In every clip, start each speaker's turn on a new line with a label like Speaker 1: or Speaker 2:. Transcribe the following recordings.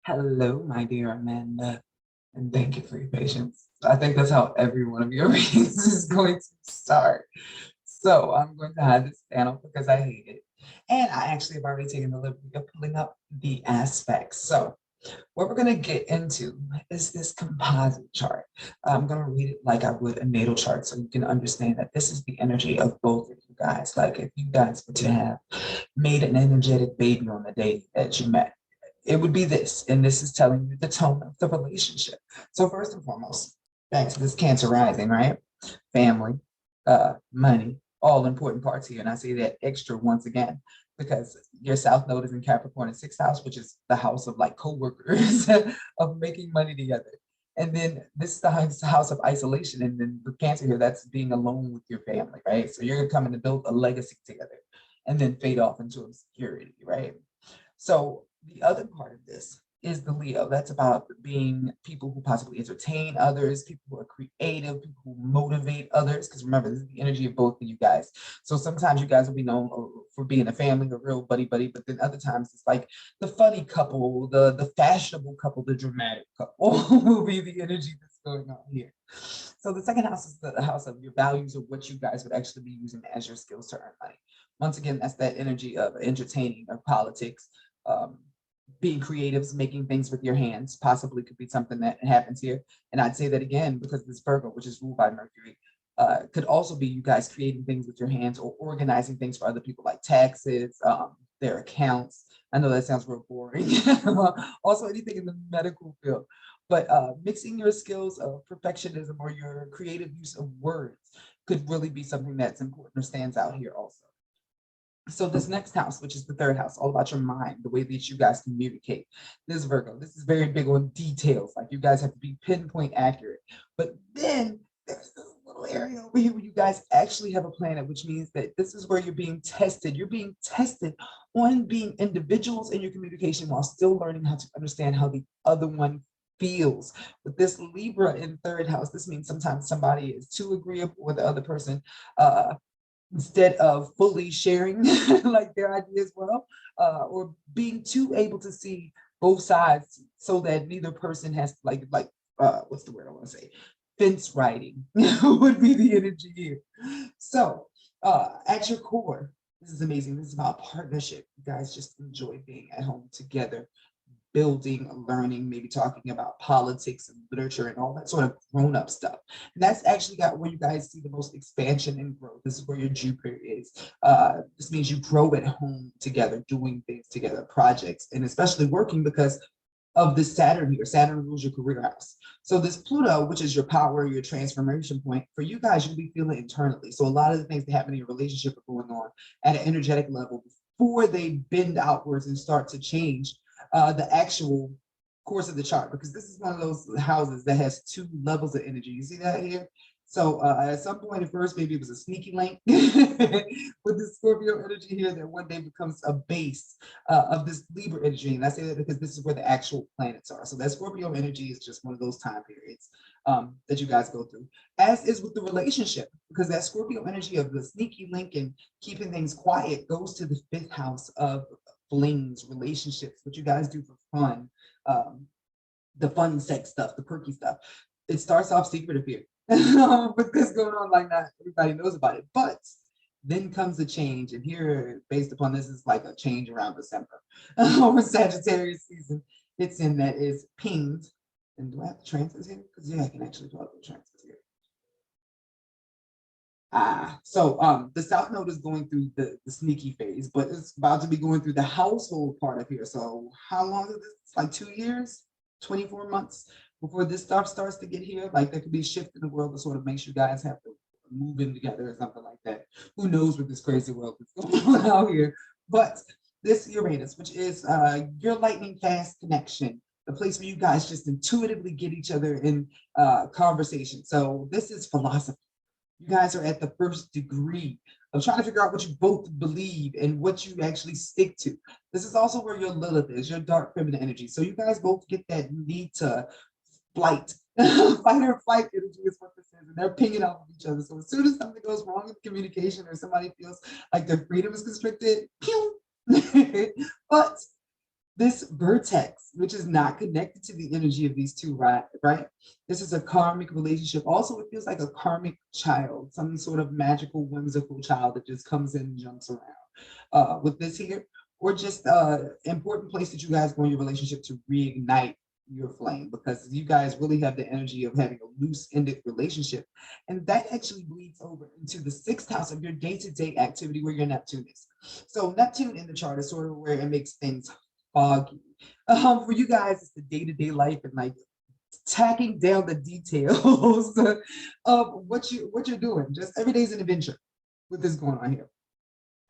Speaker 1: Hello, my dear Amanda, and thank you for your patience. I think that's how every one of your readings is going to start. So I'm going to hide this panel because I hate it. And I actually have already taken the liberty of pulling up the aspects. So what we're going to get into is this composite chart. I'm going to read it like I would a natal chart so you can understand that this is the energy of both of you guys. Like if you guys were to have made an energetic baby on the day that you met, it would be this, and this is telling you the tone of the relationship. So first and foremost, back to this Cancer rising, right? Family, money, all important parts here. And I say that extra once again, because your South Node is in Capricorn in sixth house, which is the house of like co-workers, of making money together. And then this is the house of isolation. And then with Cancer here, that's being alone with your family, right? So you're coming to build a legacy together and then fade off into obscurity, right? So the other part of this is the Leo. That's about being people who possibly entertain others, people who are creative, people who motivate others. Because remember, this is the energy of both of you guys. So sometimes you guys will be known for being a family, a real buddy buddy, but then other times it's like the funny couple, the fashionable couple, the dramatic couple will be the energy that's going on here. So the second house is the house of your values or what you guys would actually be using as your skills to earn money. Once again, that's that energy of entertaining or politics, um, being creatives, making things with your hands, possibly could be something that happens here. And I'd say that again, because this Virgo, which is ruled by Mercury, could also be you guys creating things with your hands or organizing things for other people, like taxes, their accounts. I know that sounds real boring. Also, anything in the medical field, but mixing your skills of perfectionism or your creative use of words could really be something that's important or stands out here also. So this next house, which is the third house, all about your mind, the way that you guys communicate. This Virgo, this is very big on details. Like you guys have to be pinpoint accurate. But then there's this little area over here where you guys actually have a planet, which means that this is where you're being tested. You're being tested on being individuals in your communication while still learning how to understand how the other one feels. With this Libra in third house, this means sometimes somebody is too agreeable with the other person. Instead of fully sharing like their ideas well, or being too able to see both sides so that neither person has what's the word I want to say, fence riding would be the energy here. So at your core, this is amazing. This is about partnership. You guys just enjoy being at home together, building, learning, maybe talking about politics and literature and all that sort of grown-up stuff. And that's actually got where you guys see the most expansion and growth. This is where your Jupiter is. This means you grow at home together, doing things together, projects, and especially working because of this Saturn here. Saturn rules your career house. So this Pluto, which is your power, your transformation point, for you guys, you'll be feeling internally. So a lot of the things that happen in your relationship are going on at an energetic level before they bend outwards and start to change the actual course of the chart, because this is one of those houses that has two levels of energy. You see that here? So at some point at first, maybe it was a sneaky link with the Scorpio energy here that one day becomes a base of this Libra energy. And I say that because this is where the actual planets are. So that Scorpio energy is just one of those time periods that you guys go through, as is with the relationship, because that Scorpio energy of the sneaky link and keeping things quiet goes to the fifth house of flings, relationships, what you guys do for fun, the fun sex stuff, the perky stuff. It starts off secretive here. With this going on, like not everybody knows about it. But then comes a change, and here, based upon this, is like a change around December. Or Sagittarius season, it's in that is pinged. And do I have the transfers here? Because yeah, I can actually pull up the transfers here. So the South Node is going through the sneaky phase, but it's about to be going through the household part of here. So how long is this? It's like 2 years, 24 months before this stuff starts to get here. Like there could be a shift in the world that sort of makes you guys have to move in together or something like that. Who knows what this crazy world is going on out here? But this Uranus, which is your lightning fast connection, the place where you guys just intuitively get each other in conversation. So this is philosophy. You guys are at the first degree of trying to figure out what you both believe and what you actually stick to. This is also where your Lilith is, your dark feminine energy. So you guys both get that need to flight. Fight or flight energy is what this is, and they're pinging off of each other. So as soon as something goes wrong in communication or somebody feels like their freedom is constricted, pew! But This vertex, which is not connected to the energy of these two, right? Right. This is a karmic relationship. Also, it feels like a karmic child, some sort of magical, whimsical child that just comes in and jumps around. With this here, or just important place that you guys go in your relationship to reignite your flame, because you guys really have the energy of having a loose-ended relationship, and that actually bleeds over into the sixth house of your day-to-day activity where your Neptune is. So Neptune in the chart is sort of where it makes things foggy. For you guys, it's the day-to-day life and like tacking down the details of what you're doing. Just every day is an adventure with this going on here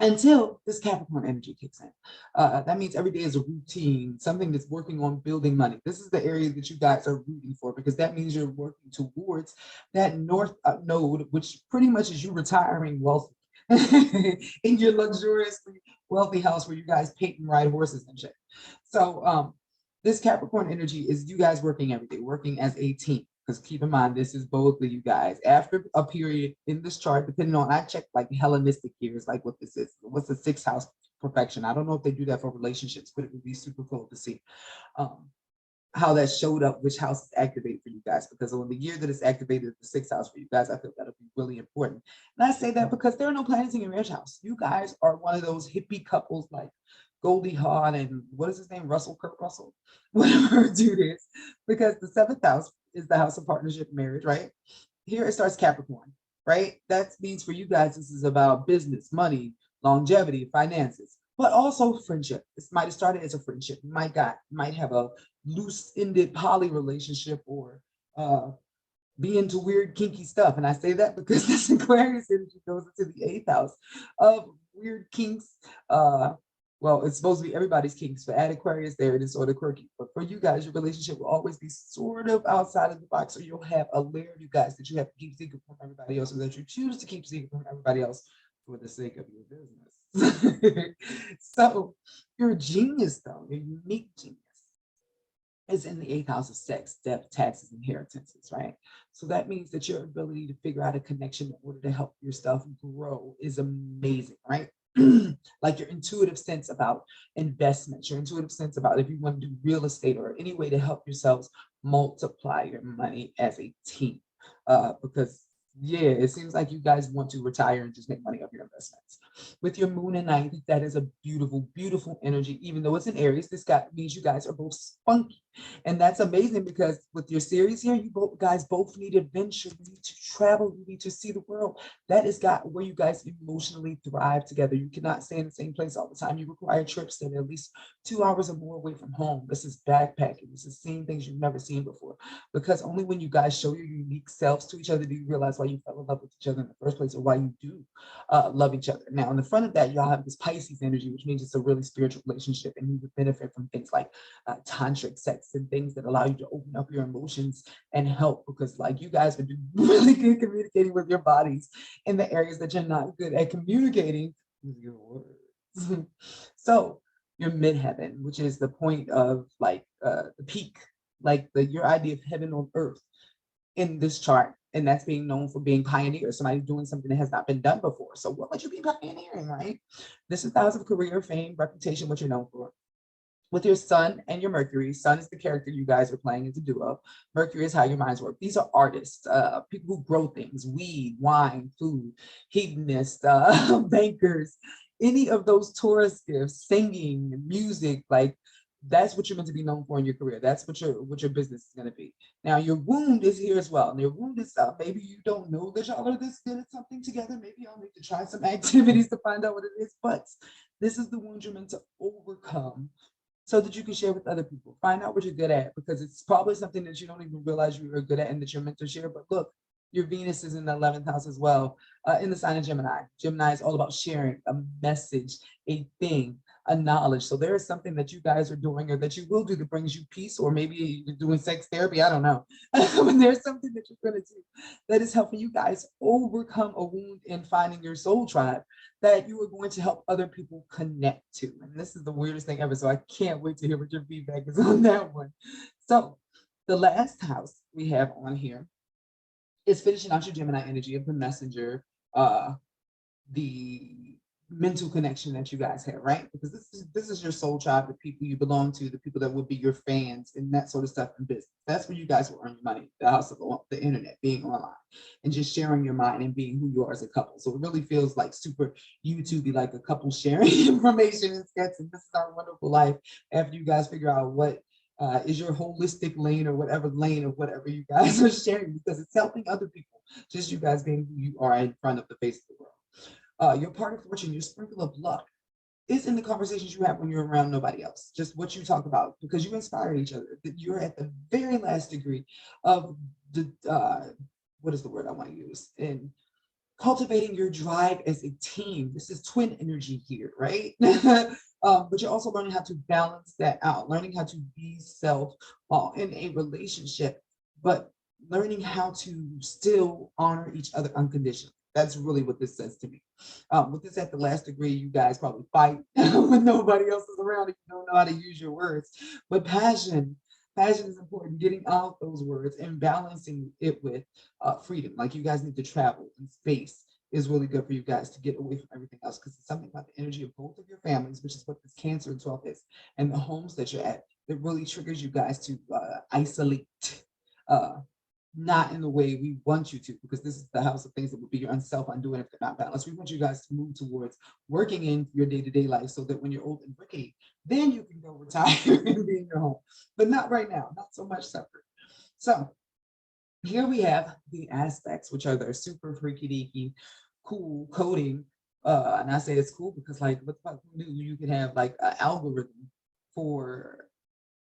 Speaker 1: until this Capricorn energy kicks in. That means every day is a routine, something that's working on building money. This is the area that you guys are rooting for, because that means you're working towards that north node, which pretty much is you retiring wealthy in your luxuriously wealthy house where you guys paint and ride horses and shit. So this Capricorn energy is you guys working every day, working as a team. Because keep in mind, this is both of you guys. After a period in this chart, depending on, I checked like Hellenistic years, like what this is. What's the sixth house perfection? I don't know if they do that for relationships, but it would be super cool to see how that showed up, which house is activated for you guys. Because on the year that it's activated, the sixth house for you guys, I feel that'll be really important. And I say that because there are no planets in your marriage house. You guys are one of those hippie couples like Goldie Hawn and what is his name? Kurt Russell, whatever dude is. Because the seventh house is the house of partnership marriage, right? Here it starts Capricorn, right? That means for you guys, this is about business, money, longevity, finances, but also friendship. This might have started as a friendship. You might have a loose-ended poly relationship, or be into weird kinky stuff. And I say that because this Aquarius energy goes into the eighth house of weird kinks. Well, it's supposed to be everybody's kinks, but at Aquarius there it is sort of quirky. But for you guys, your relationship will always be sort of outside of the box, or you'll have a layer of you guys that you have to keep secret from everybody else, or that you choose to keep secret from everybody else for the sake of your business. So your genius, though, your unique genius, is in the eighth house of sex, death, taxes, inheritances, right? So that means that your ability to figure out a connection in order to help yourself grow is amazing, right? Like your intuitive sense about investments, your intuitive sense about if you want to do real estate or any way to help yourselves multiply your money as a team. Because yeah, it seems like you guys want to retire and just make money off your investments. With your moon and ninth, that is a beautiful, beautiful energy. Even though it's in Aries, this guy means you guys are both spunky. And that's amazing because with your series here, you both guys both need adventure. You need to travel. You need to see the world. That is got where you guys emotionally thrive together. You cannot stay in the same place all the time. You require trips that are at least 2 hours or more away from home. This is backpacking. This is seeing things you've never seen before. Because only when you guys show your unique selves to each other do you realize why you fell in love with each other in the first place, or why you do love each other. Now, in the front of that, y'all have this Pisces energy, which means it's a really spiritual relationship, and you would benefit from things like tantric sex and things that allow you to open up your emotions and help, because like you guys would do really good communicating with your bodies in the areas that you're not good at communicating with your words. So your midheaven, which is the point of like the peak, like your idea of heaven on earth in this chart, and that's being known for being pioneer, somebody doing something that has not been done before. So what would you be pioneering, right? This is the house of career, fame, reputation, what you're known for. With your sun and your Mercury, sun is the character you guys are playing as a duo. Mercury is how your minds work. These are artists, people who grow things, weed, wine, food, hedonists, bankers, any of those Taurus gifts, singing, music, like that's what you're meant to be known for in your career. That's what your business is going to be. Now your wound is here as well. And your wound is maybe you don't know that y'all are this good at something together. Maybe y'all need to try some activities to find out what it is. But this is the wound you're meant to overcome so that you can share with other people. Find out what you're good at, because it's probably something that you don't even realize you are good at and that you're meant to share. But look, your Venus is in the 11th house as well, in the sign of Gemini. Gemini is all about sharing a message, a thing, a knowledge. So there is something that you guys are doing or that you will do that brings you peace, or maybe you're doing sex therapy. I don't know. But there's something that you're going to do that is helping you guys overcome a wound in finding your soul tribe that you are going to help other people connect to. And this is the weirdest thing ever. So I can't wait to hear what your feedback is on that one. So the last house we have on here is finishing out your Gemini energy of the messenger, the mental connection that you guys have, right? Because this is your soul tribe, the people you belong to, the people that would be your fans and that sort of stuff in business. That's where you guys will earn your money, the house of the internet, being online and just sharing your mind and being who you are as a couple. So it really feels like super YouTube, like a couple sharing information and sketches. And this is our wonderful life after you guys figure out what is your holistic lane or whatever lane of whatever you guys are sharing, because it's helping other people, just you guys being who you are in front of the face of the world. Your part of fortune, your sprinkle of luck is in the conversations you have when you're around nobody else, just what you talk about, because you inspire each other. That you're at the very last degree of the, what is the word I want to use? And cultivating your drive as a team. This is twin energy here, right? But you're also learning how to balance that out, learning how to be self while in a relationship, but learning how to still honor each other unconditionally. That's really what this says to me. With this at the last degree, you guys probably fight when nobody else is around and you don't know how to use your words. But passion is important, getting out those words and balancing it with freedom. Like you guys need to travel, and space is really good for you guys to get away from everything else, because it's something about the energy of both of your families, which is what this Cancer and 12 is, and the homes that you're at, that really triggers you guys to isolate. Uh, Not in the way we want you to, because this is the house of things that would be your unself undoing if they're not balanced. We want you guys to move towards working in your day-to-day life so that when you're old and rickety, then you can go retire and be in your home, but not right now, not so much separate. So here we have the aspects, which are the super freaky deaky, cool coding. And I say it's cool because, like, what the fuck knew you can have like an algorithm for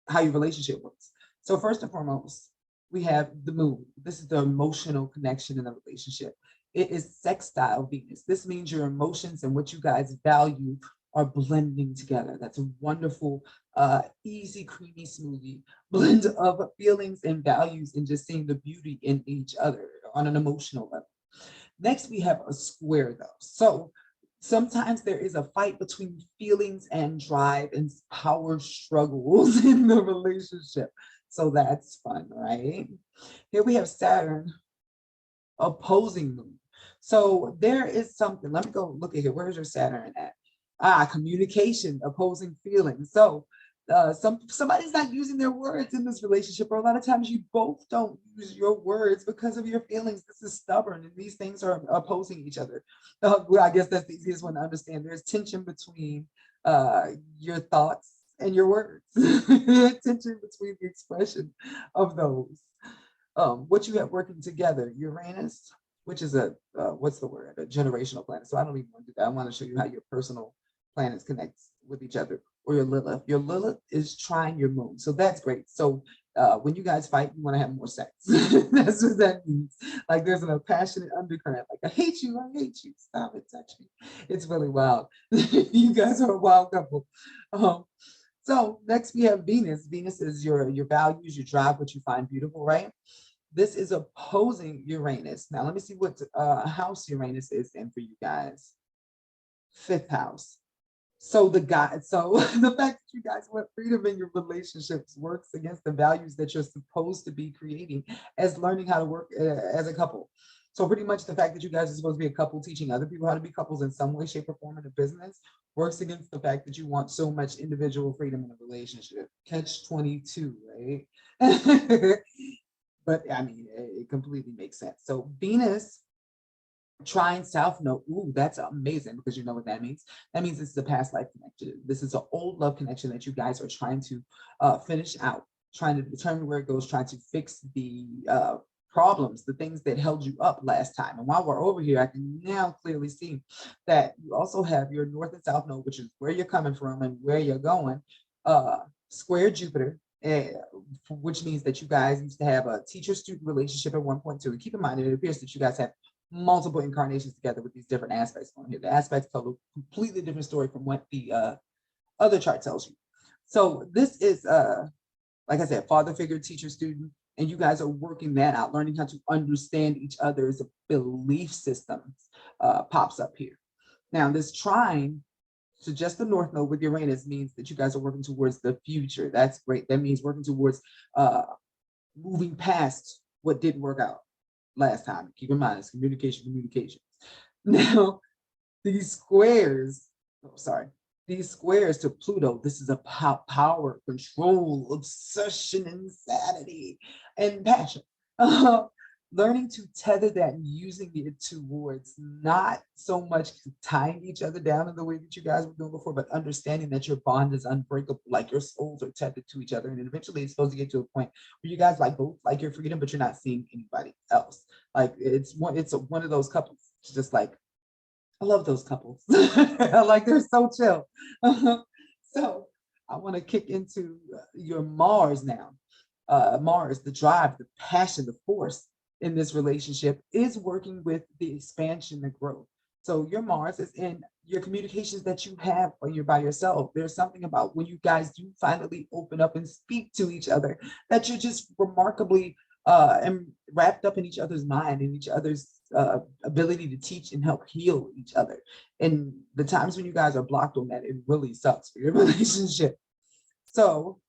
Speaker 1: how your relationship works. So first and foremost, we have the moon. This is the emotional connection in the relationship. It is sextile Venus. This means your emotions and what you guys value are blending together. That's a wonderful, easy, creamy smoothie blend of feelings and values, and just seeing the beauty in each other on an emotional level. Next, we have a square though. So sometimes there is a fight between feelings and drive and power struggles in the relationship. So that's fun, right? Here we have Saturn opposing moon. So there is something, let me go look at here. Where's your Saturn at? Communication, opposing feelings. So somebody's not using their words in this relationship, or a lot of times you both don't use your words because of your feelings. This is stubborn, and these things are opposing each other. Well, I guess that's the easiest one to understand. There's tension between your thoughts and your words, tension between the expression of those. What you have working together, Uranus, which is a what's the word, a generational planet. So I don't even want to do that. I want to show you how your personal planets connect with each other. Or your Lilith. Your Lilith is trying your moon. So that's great. So when you guys fight, you want to have more sex. That's what that means. Like there's a passionate undercurrent. Like, I hate you. Stop it, touch me. It's really wild. You guys are a wild couple. So next we have Venus. Venus is your values, your drive, what you find beautiful, right? This is opposing Uranus. Now let me see what house Uranus is in for you guys. Fifth house. So the fact that you guys want freedom in your relationships works against the values that you're supposed to be creating as learning how to work as a couple. So pretty much the fact that you guys are supposed to be a couple teaching other people how to be couples in some way, shape, or form in a business works against the fact that you want so much individual freedom in a relationship. Catch 22, right? But I mean, it completely makes sense. So Venus trying South Node. Ooh, that's amazing, because you know what that means. That means this is a past life connection. This is an old love connection that you guys are trying to finish out, trying to determine where it goes, trying to fix the problems, the things that held you up last time. And while we're over here, I can now clearly see that you also have your North and South Node, which is where you're coming from and where you're going, square Jupiter. Which means that you guys used to have a teacher-student relationship at 1.2. And keep in mind, it appears that you guys have multiple incarnations together with these different aspects on here. The aspects tell a completely different story from what the other chart tells you. So this is, like I said, father figure, teacher, student, and you guys are working that out, learning how to understand each other's belief systems pops up here. Now this trine to just the North Node with Uranus means that you guys are working towards the future. That's great. That means working towards moving past what didn't work out last time. Keep in mind, it's communication. Now, these squares, oh, sorry, these squares to Pluto, this is a power, control, obsession, insanity, and passion. Uh, Learning to tether that and using it towards not so much tying each other down in the way that you guys were doing before, but understanding that your bond is unbreakable, like your souls are tethered to each other. And eventually it's supposed to get to a point where you guys like both like your freedom, but you're not seeing anybody else. Like one of those couples. It's just like I love those couples. Like they're so chill. So I want to kick into your Mars now. Mars, the drive, the passion, the force in this relationship is working with the expansion, the growth. So your Mars is in your communications that you have when you're by yourself. There's something about when you guys do finally open up and speak to each other that you're just remarkably and wrapped up in each other's mind and each other's ability to teach and help heal each other. And the times when you guys are blocked on that, it really sucks for your relationship. So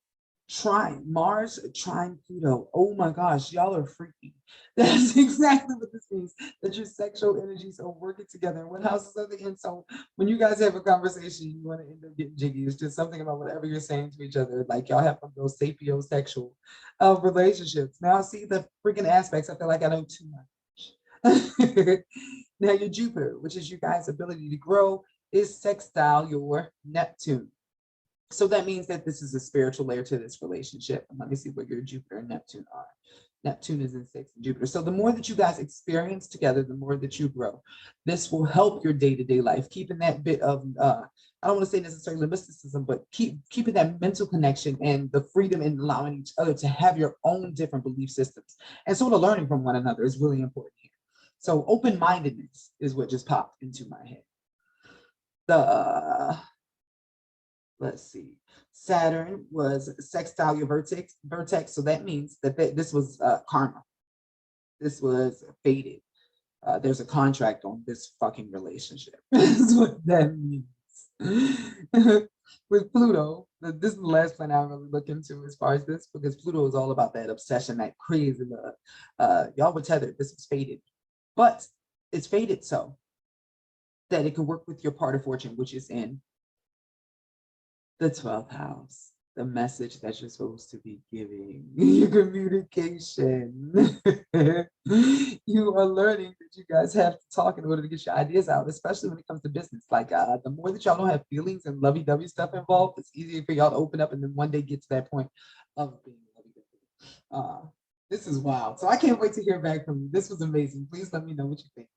Speaker 1: Mars trying Pluto. Oh my gosh, y'all are freaky. That's exactly what this means. That your sexual energies are working together. And what house is in? So when you guys have a conversation, you want to end up getting jiggy. It's just something about whatever you're saying to each other. Like y'all have those sapiosexual relationships. Now I see the freaking aspects. I feel like I know too much. Now your Jupiter, which is you guys' ability to grow, is sextile your Neptune. So that means that this is a spiritual layer to this relationship. And let me see where your Jupiter and Neptune are. Neptune is in 6th and Jupiter. So the more that you guys experience together, the more that you grow. This will help your day-to-day life, keeping that bit of, I don't want to say necessarily mysticism, but keeping that mental connection and the freedom in allowing each other to have your own different belief systems. And sort of learning from one another is really important here. So open-mindedness is what just popped into my head. Let's see, Saturn was sextile your vertex. So that means that this was karma. This was fated. There's a contract on this fucking relationship. That's what that means. With Pluto, this is the last planet I really look into as far as this, because Pluto is all about that obsession, that crazy love. Y'all were tethered. This was fated, but it's fated so that it can work with your part of fortune, which is in the 12th house, the message that you're supposed to be giving, your communication. You are learning that you guys have to talk in order to get your ideas out, especially when it comes to business. Like the more that y'all don't have feelings and lovey-dovey stuff involved, it's easier for y'all to open up and then one day get to that point of being lovey-dovey. This is wild. So I can't wait to hear back from you. This was amazing. Please let me know what you think.